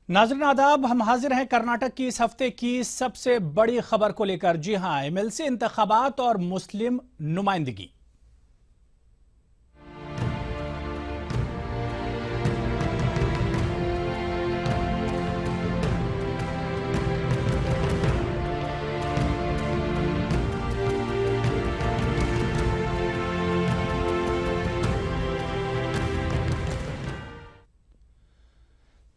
नाज़रीन आदाब, हम हाजिर हैं कर्नाटक की इस हफ्ते की सबसे बड़ी खबर को लेकर। जी हां, एमएलसी इंतखाबात और मुस्लिम नुमाइंदगी।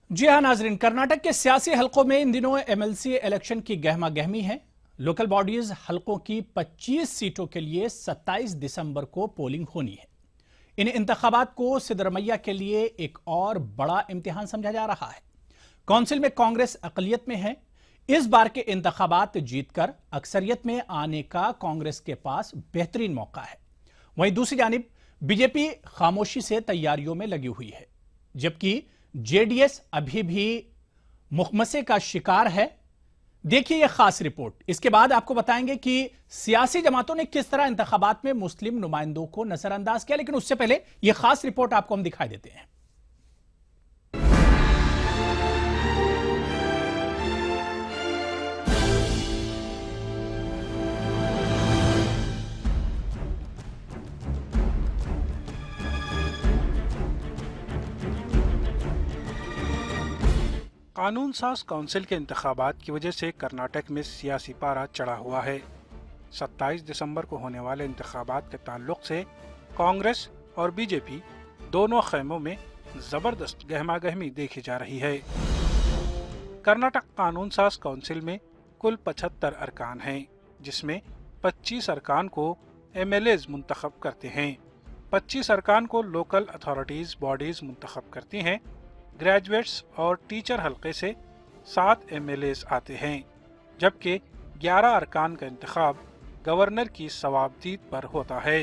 जी हां नाजरीन, कर्नाटक के सियासी हलकों में इन दिनों एमएलसी इलेक्शन की गहमा गहमी है। लोकल बॉडीज हलकों की 25 सीटों के लिए 27 दिसंबर को पोलिंग होनी है। इन इंतखाबात को सिद्धरमैया के लिए एक और बड़ा इम्तिहान समझा जा रहा है। काउंसिल में कांग्रेस अकलियत में है। इस बार के इंतखाबात जीतकर अक्सरियत में आने का कांग्रेस के पास बेहतरीन मौका है। वहीं दूसरी जानिब बीजेपी खामोशी से तैयारियों में लगी हुई है, जबकि जेडीएस अभी भी मुखमसे का शिकार है। देखिए यह खास रिपोर्ट। इसके बाद आपको बताएंगे कि सियासी जमातों ने किस तरह इंतखाबात में मुस्लिम नुमाइंदों को नजरअंदाज किया, लेकिन उससे पहले यह खास रिपोर्ट आपको हम दिखाई देते हैं। कानून साज काउंसिल के इंतखाबात की वजह से कर्नाटक में सियासी पारा चढ़ा हुआ है। 27 दिसंबर को होने वाले इंतखाबात के ताल्लुक से कांग्रेस और बीजेपी दोनों खेमों में जबरदस्त गहमा गहमी देखी जा रही है। कर्नाटक कानून साज काउंसिल में कुल 75 अरकान हैं, जिसमें 25 अरकान को एमएलएज मुंतखब करते हैं। 25 अरकान को लोकल अथॉरिटीज बॉडीज मुंतखब करती हैं। ग्रेजुएट्स और टीचर हलके से 7 एमएलएज आते हैं, जबकि 11 अरकान का इंतखाब गवर्नर की सवाबदीद पर होता है।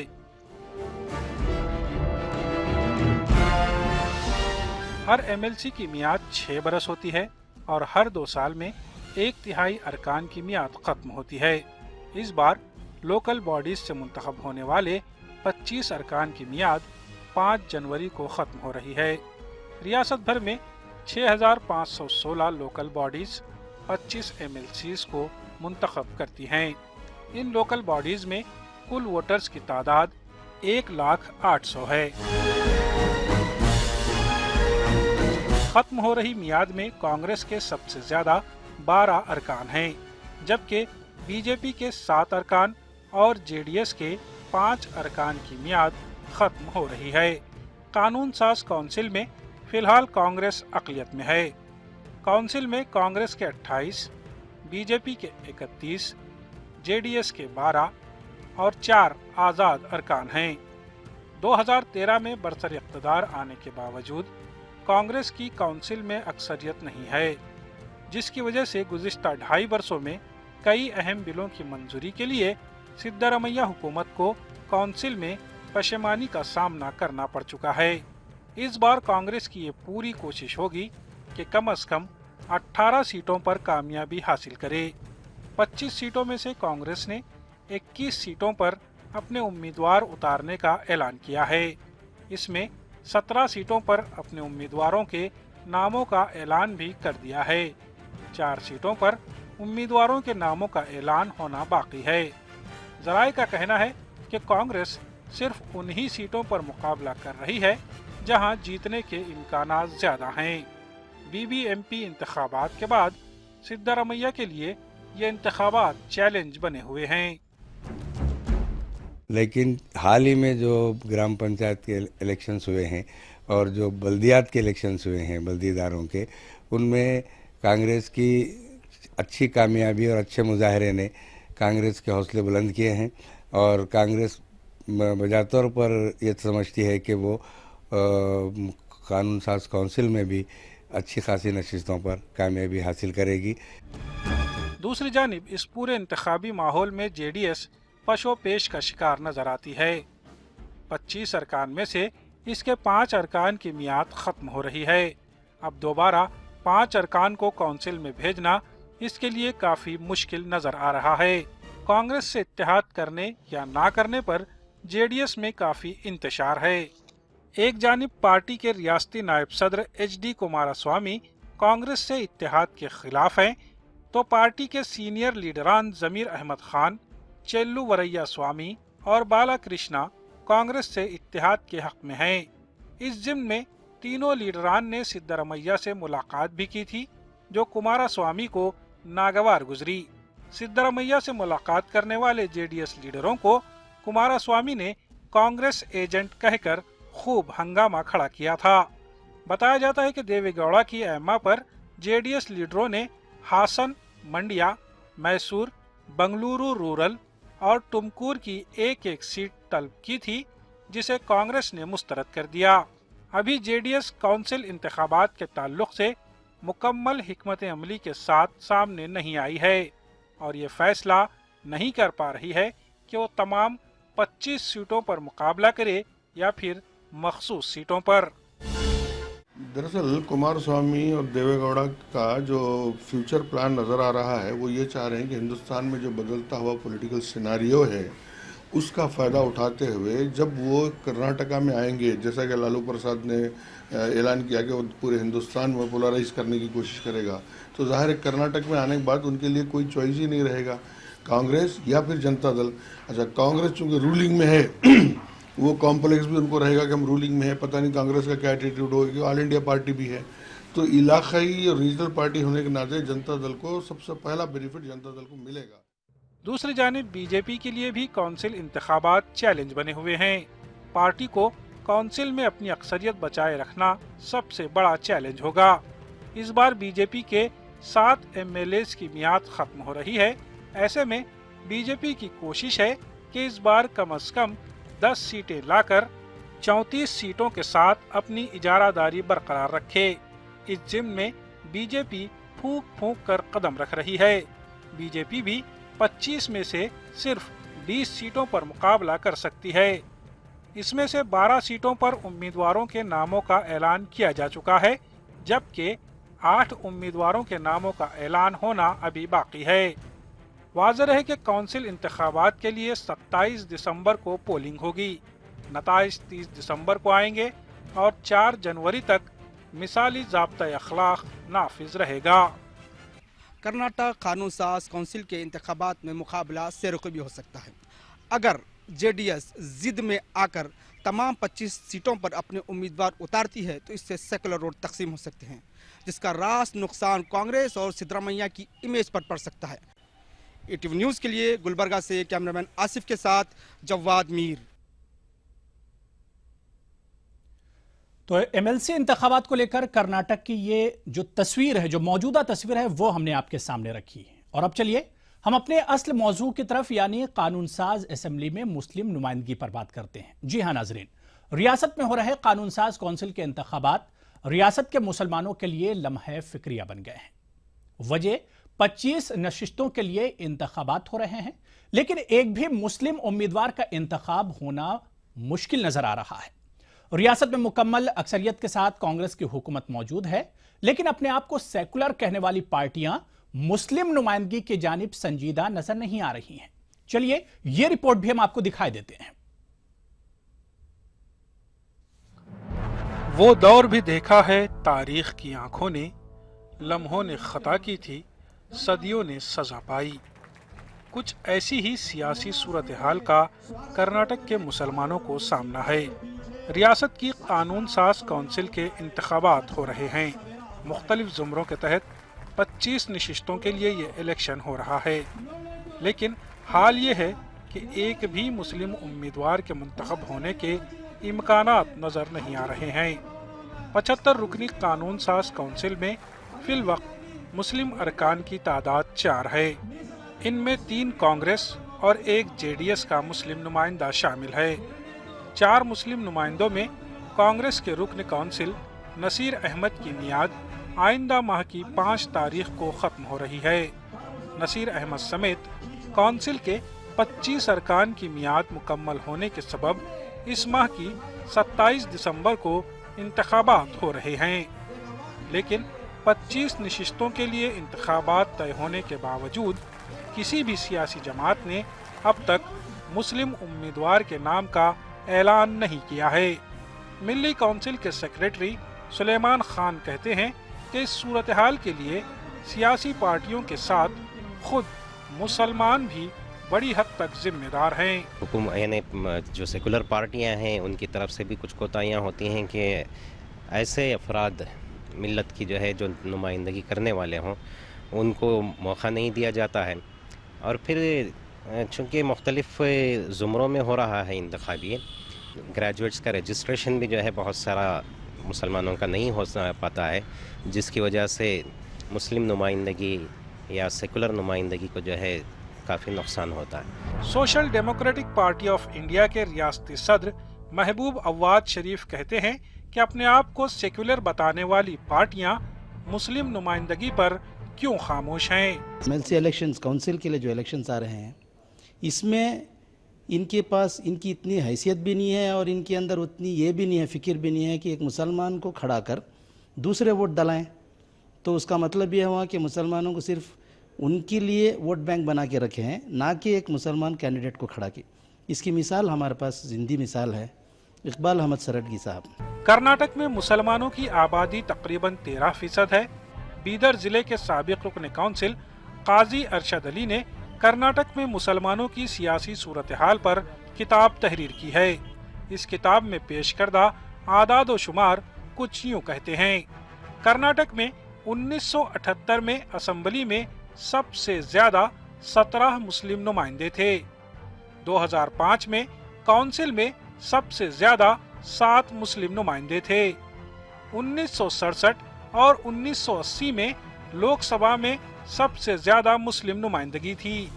हर एमएलसी की मियाद 6 बरस होती है और हर 2 साल में 1/3 अरकान की मियाद खत्म होती है। इस बार लोकल बॉडीज से मुंतखब होने वाले 25 अरकान की मियाद 5 जनवरी को खत्म हो रही है। रियासत भर में 6516 लोकल बॉडीज 25 एमएलसीज को मुंतखब करती हैं। इन लोकल बॉडीज में कुल वोटर्स की तादाद 1,08,000 है। खत्म हो रही मियाद में कांग्रेस के सबसे ज्यादा 12 अरकान हैं, जबकि बीजेपी के 7 अरकान और जेडीएस के 5 अरकान की मियाद खत्म हो रही है। कानून साज काउंसिल में फिलहाल कांग्रेस अकलियत में है। काउंसिल में कांग्रेस के 28, बीजेपी के 31, जेडीएस के 12 और 4 आज़ाद अरकान हैं। 2013 में बरसर इक़्तिदार आने के बावजूद कांग्रेस की काउंसिल में अक्सरियत नहीं है, जिसकी वजह से गुज़िश्ता 2.5 वर्षों में कई अहम बिलों की मंजूरी के लिए सिद्धरमैया हुकूमत को काउंसिल में पशेमानी का सामना करना पड़ चुका है। इस बार कांग्रेस की ये पूरी कोशिश होगी कि कम से कम 18 सीटों पर कामयाबी हासिल करे। 25 सीटों में से कांग्रेस ने 21 सीटों पर अपने उम्मीदवार उतारने का ऐलान किया है। इसमें 17 सीटों पर अपने उम्मीदवारों के नामों का ऐलान भी कर दिया है। 4 सीटों पर उम्मीदवारों के नामों का ऐलान होना बाकी है। जराये का कहना है कि कांग्रेस सिर्फ उन्हीं सीटों पर मुकाबला कर रही है जहां जीतने के इम्कानात ज्यादा हैं। बीबीएमपी इंतखाबात के बाद सिद्धरमैया के लिए ये इंतखाबात चैलेंज बने हुए हैं। लेकिन हाल ही में जो ग्राम पंचायत के इलेक्शंस हुए हैं और जो बल्दियात के इलेक्शंस हुए हैं बल्दीदारों के, उनमें कांग्रेस की अच्छी कामयाबी और अच्छे मुजाहरे ने कांग्रेस के हौसले बुलंद किए हैं और कांग्रेस बजातौर पर ये समझती है कि वो कानून साज काउंसिल में भी अच्छी खासी नशिस्तों पर कामयाबी हासिल करेगी। दूसरी जानिब इस पूरे इंतखाबी माहौल में जेडीएस पशोपेश का शिकार नजर आती है। 25 अरकान में से इसके 5 अरकान की मियाद खत्म हो रही है। अब दोबारा 5 अरकान को काउंसिल में भेजना इसके लिए काफी मुश्किल नजर आ रहा है। कांग्रेस से इत्तेहाद करने या ना करने पर जेडीएस में काफी इंतशार है। एक जानिब पार्टी के रियासती नायब सदर HD कुमारस्वामी कांग्रेस से इत्तेहाद के खिलाफ हैं, तो पार्टी के सीनियर लीडरान जमीर अहमद खान, चेल्लू वरैया स्वामी और बाला कृष्णा कांग्रेस से इत्तेहाद के हक में हैं। इस जिम्न में तीनों लीडरान ने सिद्धरमैया से मुलाकात भी की थी, जो कुमारा स्वामी को नागवार गुजरी। सिद्धरमैया से मुलाकात करने वाले जेडीएस लीडरों को कुमारा स्वामी ने कांग्रेस एजेंट कहकर खूब हंगामा खड़ा किया था। बताया जाता है कि देवेगौड़ा की एम्मा पर जेडीएस लीडरों ने हासन, मंडिया, मैसूर, बंगलुरु रूरल और टुमकुर की एक एक सीट तलब की थी, जिसे कांग्रेस ने मुस्तरद कर दिया। अभी जेडीएस काउंसिल इंतखाबात के ताल्लुक से मुकम्मल हिकमत अमली के साथ सामने नहीं आई है और ये फैसला नहीं कर पा रही है कि वो तमाम 25 सीटों पर मुकाबला करे या फिर मखसूस सीटों पर। दरअसल कुमार स्वामी और देवेगौड़ा का जो फ्यूचर प्लान नज़र आ रहा है वो ये चाह रहे हैं कि हिंदुस्तान में जो बदलता हुआ पॉलिटिकल सिनारियो है उसका फ़ायदा उठाते हुए जब वो कर्नाटका में आएंगे, जैसा कि लालू प्रसाद ने ऐलान किया कि वो पूरे हिंदुस्तान में पोलराइज करने की कोशिश करेगा, तो जाहिर है कर्नाटक में आने के बाद उनके लिए कोई चॉइस ही नहीं रहेगा, कांग्रेस या फिर जनता दल। अच्छा, कांग्रेस चूँकि रूलिंग में है वो कॉम्प्लेक्स भी उनको रहेगा कि हम रूलिंग में है, पता नहीं कांग्रेस का क्या एटीट्यूड होगा, ऑल इंडिया पार्टी भी है, तो इलाकाई और रीजनल पार्टी होने के नाते जनता दल को सबसे पहला बेनिफिट जनता दल को मिलेगा। दूसरी जानिब बीजेपी के लिए भी काउंसिल इंतखाबात चैलेंज बने हुए हैं। पार्टी को काउंसिल में अपनी अक्सरियत बचाए रखना सबसे बड़ा चैलेंज होगा। इस बार बीजेपी के 7 एमएलएस की मियाद खत्म हो रही है। ऐसे में बीजेपी की कोशिश है कि इस बार कम से कम 10 सीटें लाकर 34 सीटों के साथ अपनी इजारादारी बरकरार रखे। इस जिम्न में बीजेपी फूंक फूंक कर कदम रख रही है। बीजेपी भी 25 में से सिर्फ 20 सीटों पर मुकाबला कर सकती है। इसमें से 12 सीटों पर उम्मीदवारों के नामों का ऐलान किया जा चुका है, जबकि 8 उम्मीदवारों के नामों का ऐलान होना अभी बाकी है। वाज़ेह है कि काउंसिल इंतखाबात के लिए 27 दिसंबर को पोलिंग होगी। नताइज 30 दिसंबर को आएंगे और 4 जनवरी तक मिसाली ज़ाब्ता अखलाक नाफिज रहेगा। कर्नाटक कानून साज काउंसिल के इंतखाबात में मुकाबला सेरुखी भी हो सकता है। अगर जेडीएस जिद में आकर तमाम 25 सीटों पर अपने उम्मीदवार उतारती है तो इससे सेकुलर वोट तकसीम हो सकते हैं, जिसका रास नुकसान कांग्रेस और सिद्धरमैया की इमेज पर पड़ सकता है। ईटीवी न्यूज़ के लिए गुलबर्गा से कैमरामैन आसिफ के साथ जवाद मीर। तो एमएलसी इंतखाबात को लेकर कर्नाटक की ये जो तस्वीर है, जो मौजूदा तस्वीर है, वो हमने आपके सामने रखी है। और अब चलिए हम अपने असल मौजू की तरफ यानी कानून साज असेंबली में मुस्लिम नुमाइंदगी पर बात करते हैं। जी हाँ नाजरीन, रियासत में हो रहे कानून साज कौंसिल के इंतखाबात रियासत के मुसलमानों के लिए लम्हे फिक्रिया बन गए हैं। वजह 25 नशिस्तों के लिए इंतखाबात हो रहे हैं, लेकिन एक भी मुस्लिम उम्मीदवार का इंतखाब होना मुश्किल नजर आ रहा है। रियासत में मुकम्मल अक्सरियत के साथ कांग्रेस की हुकूमत मौजूद है, लेकिन अपने आप को सेकुलर कहने वाली पार्टियां मुस्लिम नुमाइंदगी की जानिब संजीदा नजर नहीं आ रही हैं। चलिए यह रिपोर्ट भी हम आपको दिखाई देते हैं। वो दौर भी देखा है तारीख की आंखों ने, लम्हों ने खता की थी, सदियों ने सजा पाई। कुछ ऐसी ही सियासी सूरत हाल का कर्नाटक के मुसलमानों को सामना है। रियासत की कानून साज काउंसिल के इंतखाबात हो रहे हैं। मुख्तलिफ जुमरों के तहत 25 नशिस्तों के लिए ये इलेक्शन हो रहा है, लेकिन हाल ये है कि एक भी मुस्लिम उम्मीदवार के मुंतखब होने के इम्कानात नज़र नहीं आ रहे हैं। 75 रुकनी कानून साज काउंसिल में फिल वक्त मुस्लिम अरकान की तादाद 4 है। इनमें 3 कांग्रेस और 1 जेडीएस का मुस्लिम नुमाइंदा शामिल है। 4 मुस्लिम नुमाइंदों में कांग्रेस के रुकन काउंसिल नसीर अहमद की मियाद आइंदा माह की 5 तारीख को ख़त्म हो रही है। नसीर अहमद समेत काउंसिल के 25 अरकान की मियाद मुकम्मल होने के सबब इस माह की 27 दिसंबर को इंतखाबात हो रहे हैं, लेकिन 25 नशिस्तों के लिए इंतखाबात तय होने के बावजूद किसी भी सियासी जमात ने अब तक मुस्लिम उम्मीदवार के नाम का ऐलान नहीं किया है। मिल्ली काउंसिल के सेक्रेटरी सुलेमान खान कहते हैं कि इस सूरत हाल के लिए सियासी पार्टियों के साथ खुद मुसलमान भी बड़ी हद तक जिम्मेदार हैं। यानी जो सेकुलर पार्टियां हैं उनकी तरफ से भी कुछ कोताहियां होती हैं कि ऐसे अफराद मिल्लत की जो है जो नुमाइंदगी करने वाले हों उनको मौका नहीं दिया जाता है। और फिर चूँकि मुख्तलिफ़ ज़ुमरों में हो रहा है इंतखाबी, ग्रेजुएट्स का रजिस्ट्रेशन भी जो है बहुत सारा मुसलमानों का नहीं हो पाता है, जिसकी वजह से मुस्लिम नुमाइंदगी या सेकुलर नुमाइंदगी को जो है काफ़ी नुकसान होता है। Social democratic party of India के रियासती सदर महबूब अव्वाद शरीफ कहते हैं कि अपने आप को सेक्युलर बताने वाली पार्टियां मुस्लिम नुमाइंदगी पर क्यों खामोश हैं। एमएलसी इलेक्शंस, काउंसिल के लिए जो इलेक्शंस आ रहे हैं, इसमें इनके पास इनकी इतनी हैसियत भी नहीं है और इनके अंदर उतनी ये भी नहीं है, फिक्र भी नहीं है कि एक मुसलमान को खड़ा कर दूसरे वोट डलाएं। तो उसका मतलब ये हुआ कि मुसलमानों को सिर्फ उनके लिए वोट बैंक बना के रखे हैं, ना कि एक मुसलमान कैंडिडेट को खड़ा की। इसकी मिसाल हमारे पास जिंदी मिसाल है, इकबाल अहमद सरडगी साहब। कर्नाटक में मुसलमानों की आबादी तकरीबन 13% है। बीदर जिले के साबिक रुकन काउंसिल काजी अरशद अली ने कर्नाटक में मुसलमानों की सियासी सूरत हाल पर किताब तहरीर की है। इस किताब में पेश करदा आदाद व शुमार कुछ यूँ कहते हैं। कर्नाटक में 1978 में असम्बली में सबसे ज्यादा 17 मुस्लिम नुमाइंदे थे। 2005 में काउंसिल में सबसे ज्यादा 7 मुस्लिम नुमाइंदे थे। 1967 और 1980 में लोकसभा में सबसे ज्यादा मुस्लिम नुमाइंदगी थी।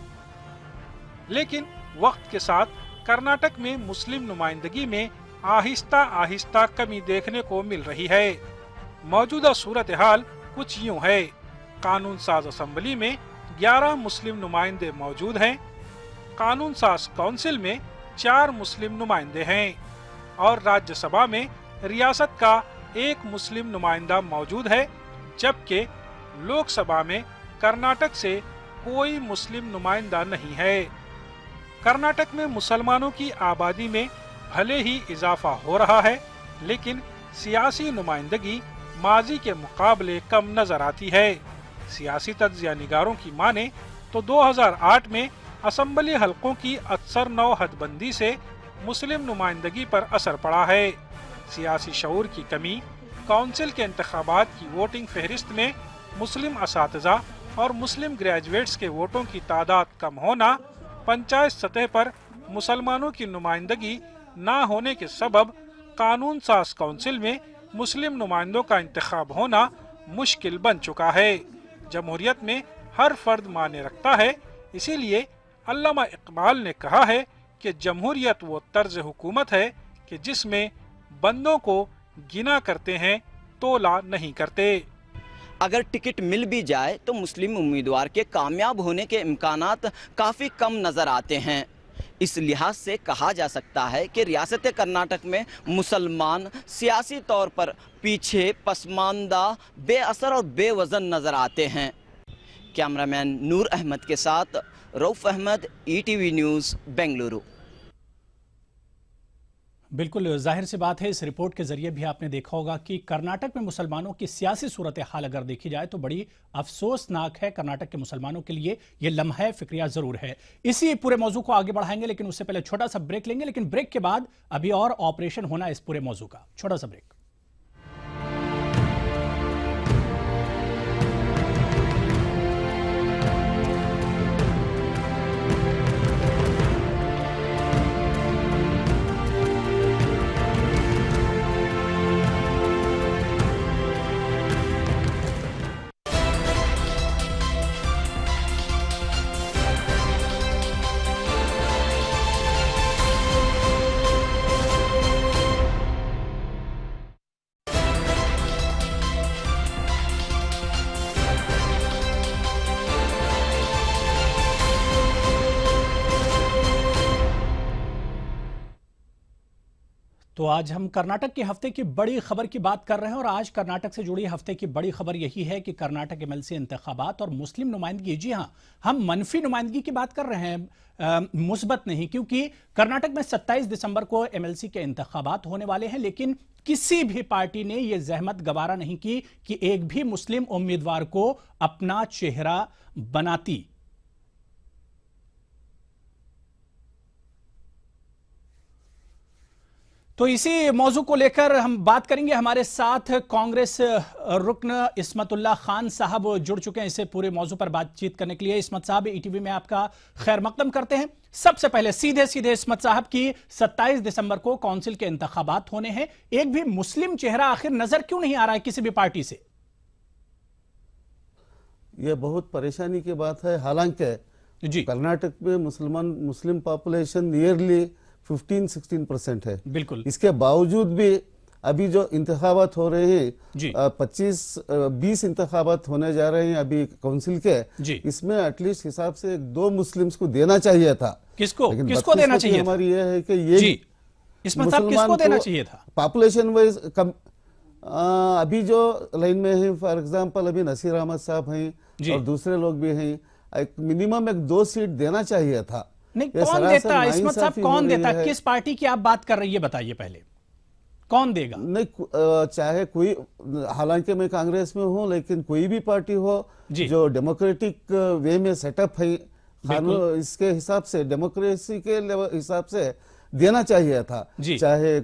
लेकिन वक्त के साथ कर्नाटक में मुस्लिम नुमाइंदगी में आहिस्ता आहिस्ता कमी देखने को मिल रही है। मौजूदा सूरत हाल कुछ यूँ है। कानून साज असम्बली में 11 मुस्लिम नुमाइंदे मौजूद हैं। कानून साज काउंसिल में 4 मुस्लिम नुमाइंदे हैं और राज्यसभा में रियासत का 1 मुस्लिम नुमाइंदा मौजूद है, जबकि लोकसभा में कर्नाटक से कोई मुस्लिम नुमाइंदा नहीं है। कर्नाटक में मुसलमानों की आबादी में भले ही इजाफा हो रहा है, लेकिन सियासी नुमाइंदगी माजी के मुकाबले कम नजर आती है। सियासी तज्जिया निगारों की माने तो 2008 में असम्बली हलकों की अक्सर नौ हदबंदी से मुस्लिम नुमाइंदगी पर असर पड़ा है। सियासी शऊर की कमी, काउंसिल के इंतखाबात की वोटिंग फहरिस्त में मुस्लिम असातिज़ा और मुस्लिम ग्रेजुएट्स के वोटों की तादाद कम होना, पंचायत सतह पर मुसलमानों की नुमाइंदगी ना होने के सबब कानून साज काउंसिल में मुस्लिम नुमाइंदों का इंतखाब होना मुश्किल बन चुका है। जमहूरियत में हर फर्द माने रखता है, इसीलिए अल्लामा इकबाल ने कहा है कि जमहूरियत वो तर्ज हुकूमत है कि जिसमें बंदों को गिना करते हैं, तोला नहीं करते। अगर टिकट मिल भी जाए तो मुस्लिम उम्मीदवार के कामयाब होने के इम्कानात काफ़ी कम नज़र आते हैं। इस लिहाज से कहा जा सकता है कि रियासत कर्नाटक में मुसलमान सियासी तौर पर पीछे, पसमानदा, बेअसर और बेवज़न नज़र आते हैं। कैमरामैन नूर अहमद के साथ रऊफ अहमद, ETV न्यूज़, बेंगलुरु। बिल्कुल जाहिर सी बात है, इस रिपोर्ट के जरिए भी आपने देखा होगा कि कर्नाटक में मुसलमानों की सियासी सूरत हाल अगर देखी जाए तो बड़ी अफसोसनाक है। कर्नाटक के मुसलमानों के लिए ये लम्हा फिक्रिया जरूर है। इसी पूरे मौजू को आगे बढ़ाएंगे, लेकिन उससे पहले छोटा सा ब्रेक लेंगे। लेकिन ब्रेक के बाद अभी और ऑपरेशन होना इस पूरे मौजू का। छोटा सा ब्रेक। तो आज हम कर्नाटक के हफ्ते की बड़ी खबर की बात कर रहे हैं और आज कर्नाटक से जुड़ी हफ्ते की बड़ी खबर यही है कि कर्नाटक एमएलसी इंतखाबात और मुस्लिम नुमाइंदगी, जी हां, हम मनफी नुमाइंदगी की बात कर रहे हैं, मुस्बत नहीं, क्योंकि कर्नाटक में 27 दिसंबर को एमएलसी के इंतखाबात होने वाले हैं, लेकिन किसी भी पार्टी ने यह जहमत गवारा नहीं की कि एक भी मुस्लिम उम्मीदवार को अपना चेहरा बनाती। तो इसी मौजू को लेकर हम बात करेंगे। हमारे साथ कांग्रेस रुकन इस्मतुल्लाह खान साहब जुड़ चुके हैं इसे पूरे मौजू पर बातचीत करने के लिए। इस्मत साहब, ईटीवी में आपका खैर मकदम करते हैं। सबसे पहले सीधे सीधे इस्मत साहब की 27 दिसंबर को काउंसिल के इंतखाबात होने हैं, एक भी मुस्लिम चेहरा आखिर नजर क्यों नहीं आ रहा है किसी भी पार्टी से? ये बहुत परेशानी की बात है। हालांकि जी, कर्नाटक में मुस्लिम पॉपुलेशन नियरली 15-16% है। बिल्कुल। इसके बावजूद भी अभी जो इंतखाबात हो रहे हैं, जी, 25-20 इंतखाबात होने जा रहे हैं अभी काउंसिल के, जी, इसमें एटलीस्ट हिसाब से 2 मुस्लिम्स को देना चाहिए था। किसको लेकिन किसको देना चाहिए था? हमारी ये है कि ये जी, इसमें साहब किसको देना चाहिए था? पॉपुलेशन वाइज कम अभी जो लाइन में है, फॉर एग्जांपल अभी नसीर अहमद साहब हैं और दूसरे लोग भी हैं, एक मिनिमम 2 सीट देना चाहिए था। नहीं, कौन देता? इस्मत साहब कौन देता? किस पार्टी की आप बात कर रही है, बताइए पहले, कौन देगा? नहीं, चाहे कोई, हालांकि मैं कांग्रेस में हूं, लेकिन कोई भी पार्टी हो जो डेमोक्रेटिक वे में सेटअप है, कानून इसके हिसाब से, डेमोक्रेसी के हिसाब से देना चाहिए था। चाहे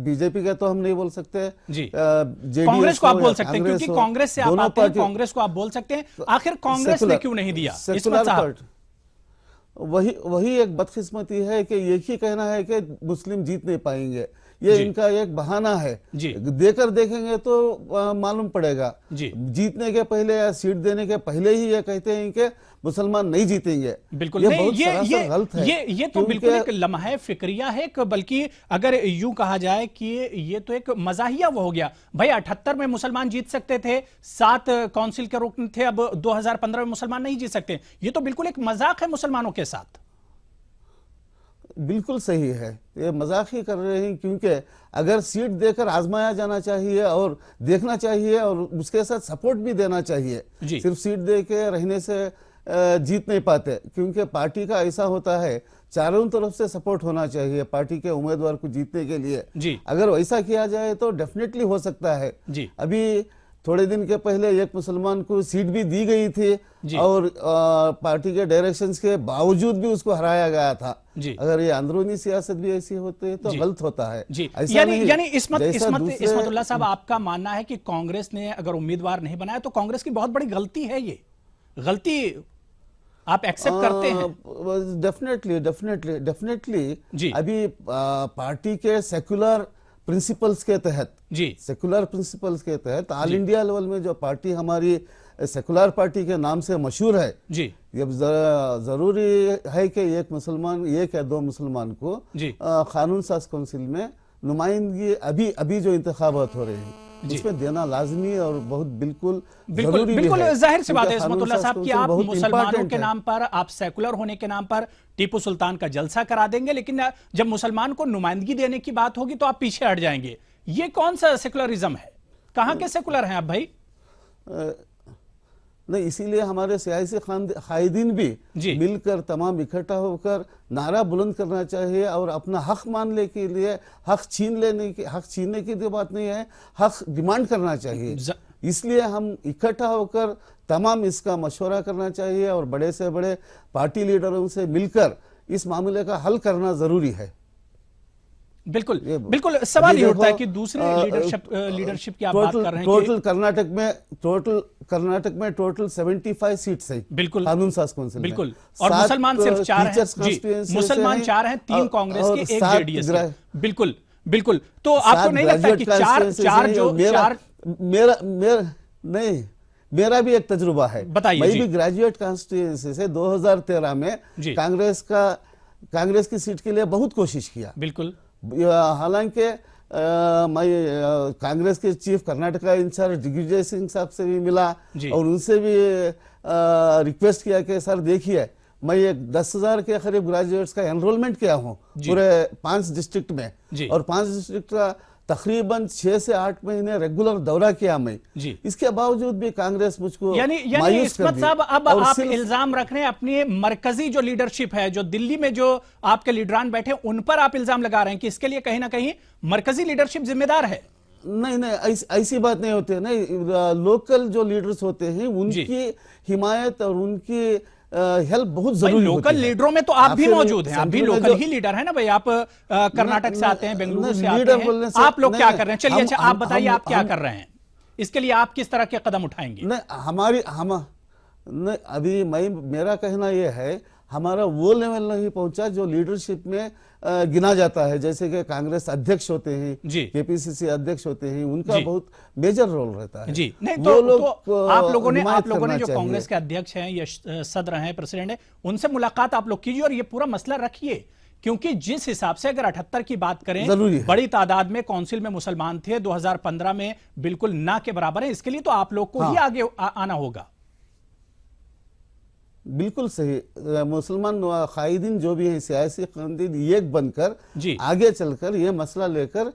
बीजेपी का तो हम नहीं बोल सकते, कांग्रेस को आप बोल सकते हैं, क्योंकि कांग्रेस से आप आते हैं, कांग्रेस को आप बोल सकते हैं। आखिर कांग्रेस ने क्यों नहीं दिया? इस्मत साहब, वही एक बदकिस्मती है कि एक ही कहना है कि मुस्लिम जीत नहीं पाएंगे, ये इनका एक बहाना है। देकर देखेंगे तो मालूम पड़ेगा। जीतने के पहले या सीट देने के पहले ही ये कहते हैं कि मुसलमान नहीं जीतेंगे। बिल्कुल ये नहीं, ये गलत है। ये तो बिल्कुल एक लम्हा फिक्रिया है, बल्कि अगर यूं कहा जाए कि ये तो एक मजाहिया वो हो गया। भाई 78 में मुसलमान जीत सकते थे, 7 काउंसिल के रुकन थे, अब 2015 में मुसलमान नहीं जीत सकते। ये तो बिल्कुल एक मजाक है मुसलमानों के साथ। बिल्कुल सही है, ये मजाक ही कर रहे हैं, क्योंकि अगर सीट देकर आजमाया जाना चाहिए और देखना चाहिए और उसके साथ सपोर्ट भी देना चाहिए। सिर्फ सीट दे के रहने से जीत नहीं पाते, क्योंकि पार्टी का ऐसा होता है, चारों तरफ से सपोर्ट होना चाहिए पार्टी के उम्मीदवार को जीतने के लिए। अगर वैसा किया जाए तो डेफिनेटली हो सकता है। अभी थोड़े दिन के पहले एक मुसलमान को सीट भी दी गई थी और पार्टी के डायरेक्शंस के बावजूद भी उसको हराया गया था। अगर ये अंदरूनी सियासत भी ऐसी होती है तो गलत होता है। यानी इस्मतुल्लाह साहब, आपका मानना है कि कांग्रेस ने अगर उम्मीदवार नहीं बनाया तो कांग्रेस की बहुत बड़ी गलती है, ये गलती आप एक्सेप्ट करते हैं? डेफिनेटली अभी पार्टी के सेकुलर प्रिंसिपल्स के तहत ऑल इंडिया लेवल में जो पार्टी हमारी सेकुलर पार्टी के नाम से मशहूर है, ये जरूरी है कि एक मुसलमान, एक या 2 मुसलमान को कानून साज काउंसिल में नुमाइंदगी अभी जो इंतखाबात हो रहे हैं उसमें देना लाजमी और बहुत बिल्कुल जाहिर सी बात है इस्मतुल्लाह साहब कि आप मुसलमानों के नाम पर, आप सेकुलर होने के नाम पर टीपू सुल्तान का जलसा करा देंगे, लेकिन जब मुसलमान को नुमाइंदगी देने की बात होगी तो आप पीछे हट जाएंगे। ये कौन सा सेकुलरिज्म है? कहां के सेकुलर हैं आप भाई? नहीं, इसीलिए हमारे सियासी कायदीन भी मिलकर तमाम इकट्ठा होकर नारा बुलंद करना चाहिए और अपना हक मानने के लिए, हक छीनने की तो बात नहीं है, हक डिमांड करना चाहिए। इसलिए हम इकट्ठा होकर तमाम इसका मशवरा करना चाहिए और बड़े से बड़े पार्टी लीडरों से मिलकर इस मामले का हल करना जरूरी है। बिल्कुल सवाल ये उठता है कि दूसरे लीडरशिप की आप बात कर रहे हैं। कर्नाटक में टोटल 75 सीट्स है कानून साज काउंसिल में। और मुसलमान सिर्फ 4 हैं। मुसलमान 4 हैं, 3 कांग्रेस के, 1 जेडीएस के। बिल्कुल। तो आपको नहीं लगता कि मेरा भी एक तजुर्बा है, बताइए। मैं भी ग्रेजुएट कॉन्स्टिट्यूएंसी से 2013 में कांग्रेस की सीट के लिए बहुत कोशिश किया। बिल्कुल। हालांकि मैं कांग्रेस के चीफ कर्नाटका इंचार्ज दिग्विजय सिंह साहब से भी मिला और उनसे भी रिक्वेस्ट किया कि सर देखिए, मैं एक 10,000 के करीब ग्रेजुएट्स का एनरोलमेंट किया हूँ पूरे 5 डिस्ट्रिक्ट में, और 5 डिस्ट्रिक्ट का तकरीबन 6 से 8 महीने रेगुलर दौरा किया मैं। इसके बावजूद भी कांग्रेस मुझको यानी इस्मत साहब, अब आप इल्जाम रख रहे हैं अपनी मरकजी जो लीडरशिप है, जो दिल्ली में जो आपके लीडरान बैठे उन पर आप इल्जाम लगा रहे हैं कि इसके लिए कहीं ना कहीं मरकजी लीडरशिप जिम्मेदार है। नहीं, ऐसी बात नहीं होती है। नहीं, लोकल जो लीडर्स होते हैं उनकी हिमायत और उनकी हेल्प बहुत जरूरी होती है। लोकल लीडरों में तो आप भी मौजूद हैं, आप भी लोकल ही लीडर हैं ना भाई। आप कर्नाटक से आते हैं, बेंगलुरु से आते हैं, आप लोग क्या कर रहे हैं? चलिए अच्छा आप बताइए आप क्या कर रहे हैं, इसके लिए आप किस तरह के कदम उठाएंगे? नहीं, अभी मेरा कहना यह है, हमारा वो लेवल नहीं पहुंचा जो लीडरशिप में गिना जाता है। जैसे कि कांग्रेस अध्यक्ष होते हैं, केपीसीसी अध्यक्ष होते हैं, उनका बहुत मेजर रोल रहता है। जी नहीं, तो आप लोगों ने जो कांग्रेस के अध्यक्ष हैं या सदर हैं, प्रेसिडेंट हैं, उनसे मुलाकात आप लोग कीजिए और ये पूरा मसला रखिए, क्योंकि जिस हिसाब से अगर 78 की बात करें, बड़ी तादाद में काउंसिल में मुसलमान थे, 2015 में बिल्कुल ना के बराबर है। इसके लिए तो आप लोग को ही आगे आना होगा। बिल्कुल सही। मुसलमान कायदीन जो भी है, सियासी कायदीन एक बनकर आगे चलकर ये मसला लेकर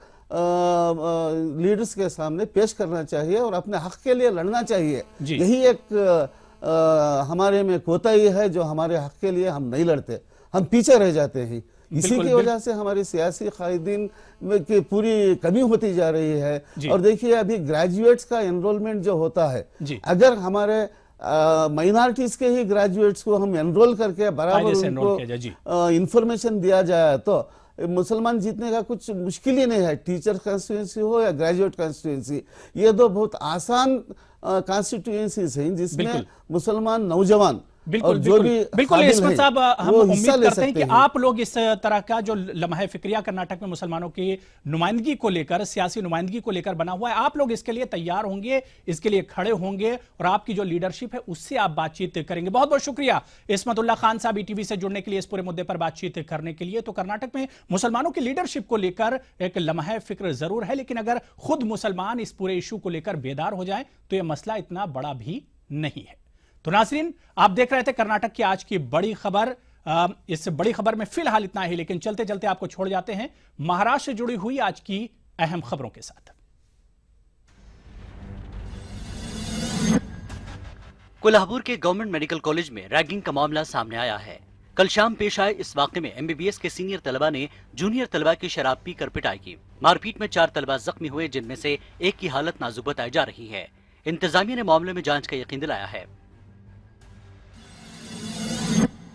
लीडर्स के सामने पेश करना चाहिए और अपने हक के लिए लड़ना चाहिए। यही एक हमारे में कोताही है, जो हमारे हक के लिए हम नहीं लड़ते, हम पीछे रह जाते हैं। इसी की वजह से हमारी सियासी कायदीन की पूरी कमी होती जा रही है। और देखिए, अभी ग्रेजुएट्स का एनरोलमेंट जो होता है, अगर हमारे माइनॉरिटीज के ही ग्रेजुएट्स को हम एनरोल करके बराबर उनको इंफॉर्मेशन दिया जाए तो मुसलमान जीतने का कुछ मुश्किल ही नहीं है। टीचर कॉन्स्टिट्यूएंसी हो या ग्रेजुएट कॉन्स्टिट्यूएंसी, ये दो बहुत आसान कॉन्स्टिट्यूएंसीज हैं जिसमें मुसलमान नौजवान बिल्कुल इस्मत साहब, हम उम्मीद करते हैं कि आप लोग इस तरह का जो लम्हा फिक्रिया कर्नाटक में मुसलमानों की नुमाइंदगी को लेकर, सियासी नुमाइंदगी को लेकर बना हुआ है, आप लोग इसके लिए तैयार होंगे, इसके लिए खड़े होंगे और आपकी जो लीडरशिप है उससे आप बातचीत करेंगे। बहुत बहुत शुक्रिया इस्मतुल्लाह खान साहब ईटीवी से जुड़ने के लिए, इस पूरे मुद्दे पर बातचीत करने के लिए। तो कर्नाटक में मुसलमानों की लीडरशिप को लेकर एक लम्हा फिक्र जरूर है, लेकिन अगर खुद मुसलमान इस पूरे इशू को लेकर बेदार हो जाए तो यह मसला इतना बड़ा भी नहीं है। तो नाज़रीन, आप देख रहे थे कर्नाटक की आज की बड़ी खबर। इस बड़ी खबर में फिलहाल इतना ही, लेकिन चलते चलते आपको छोड़ जाते हैं महाराष्ट्र से जुड़ी हुई आज की अहम खबरों के साथ। कोल्हापुर के गवर्नमेंट मेडिकल कॉलेज में रैगिंग का मामला सामने आया है। कल शाम पेश आए इस वाकये में एमबीबीएस के सीनियर तलबा ने जूनियर तलबा की शराब पीकर पिटाई की। मारपीट में 4 तलबा जख्मी हुए, जिनमें से एक की हालत नाजुक बताई जा रही है। इंतजामिया ने मामले में जांच का यकीन दिलाया है।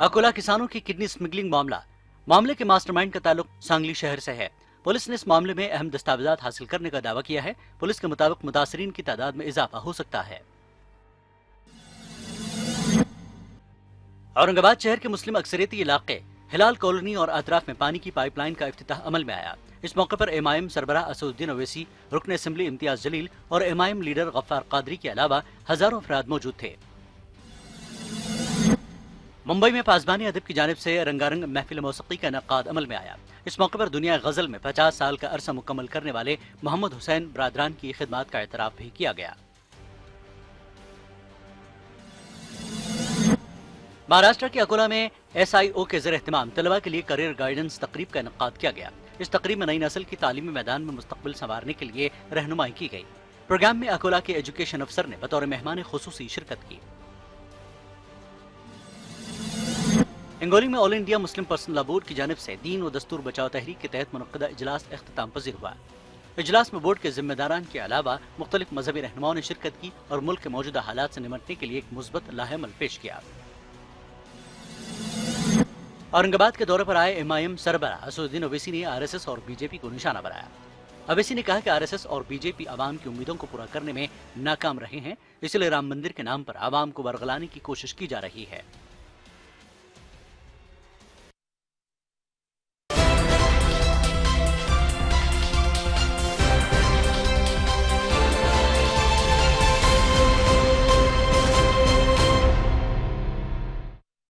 अकोला किसानों की किडनी स्मगलिंग मामले के मास्टरमाइंड का ताल्लुक सांगली शहर से है। पुलिस ने इस मामले में अहम दस्तावेजात हासिल करने का दावा किया है। पुलिस के मुताबिक मुतासरीन की तादाद में इजाफा हो सकता है। औरंगाबाद शहर के मुस्लिम अक्सरियती इलाके हिलाल कॉलोनी और अतराफ में पानी की पाइपलाइन का इफ्तिताह अमल में आया। इस मौके पर एमआईएम सरबराह असदुद्दीन ओवैसी, रुकन असेंबली इम्तियाज जलील और एमआईएम लीडर गफ्फार कादरी के अलावा हजारों अफराद मौजूद थे। मुंबई में पासबानी अदब की जानिब से रंगारंग महफिल मौसीकी का इनेकाद अमल में आया। इस मौके पर दुनिया गजल में 50 साल का अरसा मुकम्मल करने वाले मोहम्मद हुसैन बरादरान की खिदमत का एतराफ भी किया गया। महाराष्ट्र के अकोला में SIO के ज़रिए एहतमाम तलबा के लिए करियर गाइडेंस तकरीब का इनेकाद किया गया। इस तकरीब में नई नस्ल की तालीमी मैदान में मुस्तकबिल संवारने के लिए रहनुमाई की गई। प्रोग्राम में अकोला के एजुकेशन अफसर ने बतौर मेहमान खुसूसी शिरकत की। हिंगोली में all India Muslim personal law board की जानिब से दीन व दस्तूर बचाओ तहरीक के तहत मुनक़दा इजलास इख्तिताम पज़ीर हुआ। इजलास में बोर्ड के जिम्मेदारान के अलावा मुख्तलिफ मजहबी रहनुमाओं ने शिरकत की और मुल्क के मौजूदा हालात से निमटने के लिए एक मुस्बत लाहेअमल पेश किया। औरंगाबाद के दौरे पर आए एमआईएम सरबराह असदुद्दीन ओवैसी ने आरएसएस और बीजेपी को निशाना बनाया। ओवैसी ने कहा कि आरएसएस और बीजेपी आवाम की उम्मीदों को पूरा करने में नाकाम रहे हैं, इसलिए राम मंदिर के नाम पर आवाम को बरगलाने की कोशिश की जा रही है।